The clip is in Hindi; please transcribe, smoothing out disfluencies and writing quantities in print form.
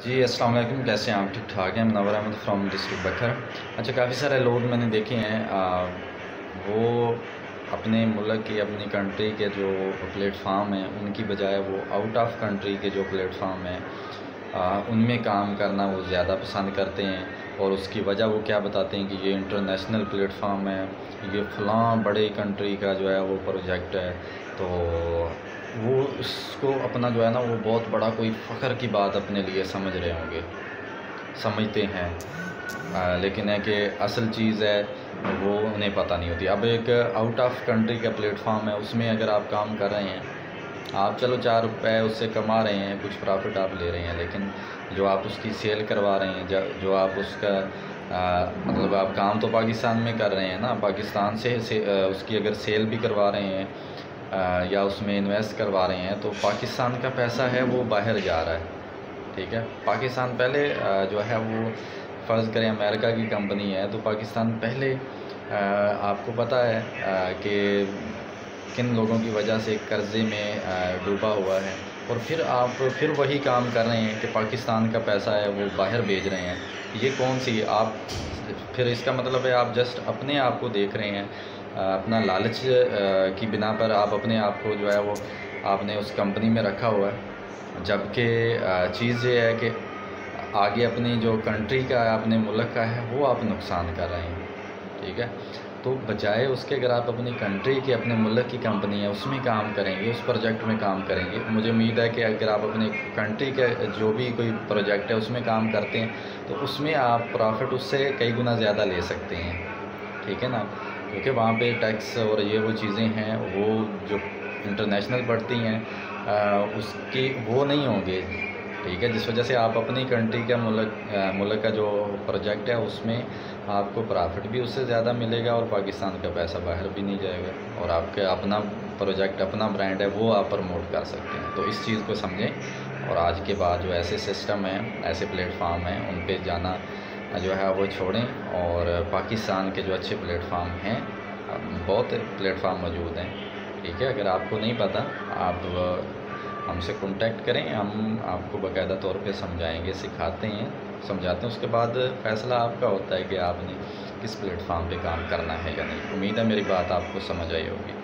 जी अस्सलाम वालेकुम, कैसे हैं आप? ठीक ठाक हैं। मुनव्वर अहमद फ्रॉम डिस्ट्रिक्ट बखर। अच्छा, काफ़ी सारे लोग मैंने देखे हैं वो अपने मुल्क की अपनी कंट्री के जो प्लेटफार्म हैं उनकी बजाय वो आउट ऑफ कंट्री के जो प्लेटफार्म हैं उनमें काम करना वो ज़्यादा पसंद करते हैं। और उसकी वजह वो क्या बताते हैं कि ये इंटरनेशनल प्लेटफार्म है, ये फ़लाँ बड़े कंट्री का जो है वो प्रोजेक्ट है। तो वो उसको अपना जो है ना वो बहुत बड़ा कोई फ़ख्र की बात अपने लिए समझ रहे होंगे, समझते हैं। लेकिन है कि असल चीज़ है वो उन्हें पता नहीं होती। अब एक आउट ऑफ कंट्री का प्लेटफार्म है, उसमें अगर आप काम कर रहे हैं, आप चलो 4 रुपए उससे कमा रहे हैं, कुछ प्रॉफिट आप ले रहे हैं, लेकिन जो आप उसकी सेल करवा रहे हैं, जो आप उसका मतलब आप काम तो पाकिस्तान में कर रहे हैं ना, पाकिस्तान से उसकी अगर सेल भी करवा रहे हैं या उसमें इन्वेस्ट करवा रहे हैं, तो पाकिस्तान का पैसा है वो बाहर जा रहा है। ठीक है, पाकिस्तान पहले जो है वो फ़र्ज़ करें अमेरिका की कंपनी है, तो पाकिस्तान पहले आपको पता है कि किन लोगों की वजह से कर्ज़े में डूबा हुआ है। और फिर आप फिर वही काम कर रहे हैं कि पाकिस्तान का पैसा है वो बाहर भेज रहे हैं। ये कौन सी आप फिर इसका मतलब है आप जस्ट अपने आप को देख रहे हैं, अपना लालच की बिना पर आप अपने आप को जो है वो आपने उस कंपनी में रखा हुआ है। जबकि चीज़ ये है कि आगे अपनी जो कंट्री का है, अपने मुल्क का है, वो आप नुकसान कर रहे हैं। ठीक है, तो बजाय उसके अगर आप अपनी कंट्री की, अपने मुल्क की कंपनी है उसमें काम करेंगे, उस प्रोजेक्ट में काम करेंगे, मुझे उम्मीद है कि अगर आप अपनी कंट्री के जो भी कोई प्रोजेक्ट है उसमें काम करते हैं तो उसमें आप प्रॉफिट उससे कई गुना ज़्यादा ले सकते हैं। ठीक है ना, क्योंकि वहाँ पे टैक्स और ये वो चीज़ें हैं वो जो इंटरनेशनल पड़ती हैं उसकी वो नहीं होंगे। ठीक है, जिस वजह से आप अपनी कंट्री का मुल्क का जो प्रोजेक्ट है उसमें आपको प्रॉफिट भी उससे ज़्यादा मिलेगा और पाकिस्तान का पैसा बाहर भी नहीं जाएगा, और आपके अपना प्रोजेक्ट, अपना ब्रांड है वो आप प्रमोट कर सकते हैं। तो इस चीज़ को समझें और आज के बाद जो ऐसे सिस्टम हैं, ऐसे प्लेटफार्म हैं, उन पे जाना जो है वो छोड़ें। और पाकिस्तान के जो अच्छे प्लेटफार्म हैं, बहुत प्लेटफार्म मौजूद हैं। ठीक है, अगर आपको नहीं पता आप हमसे कांटेक्ट करें, हम आपको बाकायदा तौर पे समझाएंगे, सिखाते हैं, समझाते हैं। उसके बाद फ़ैसला आपका होता है कि आपने किस प्लेटफार्म पे काम करना है या नहीं। उम्मीद है मेरी बात आपको समझ आई होगी।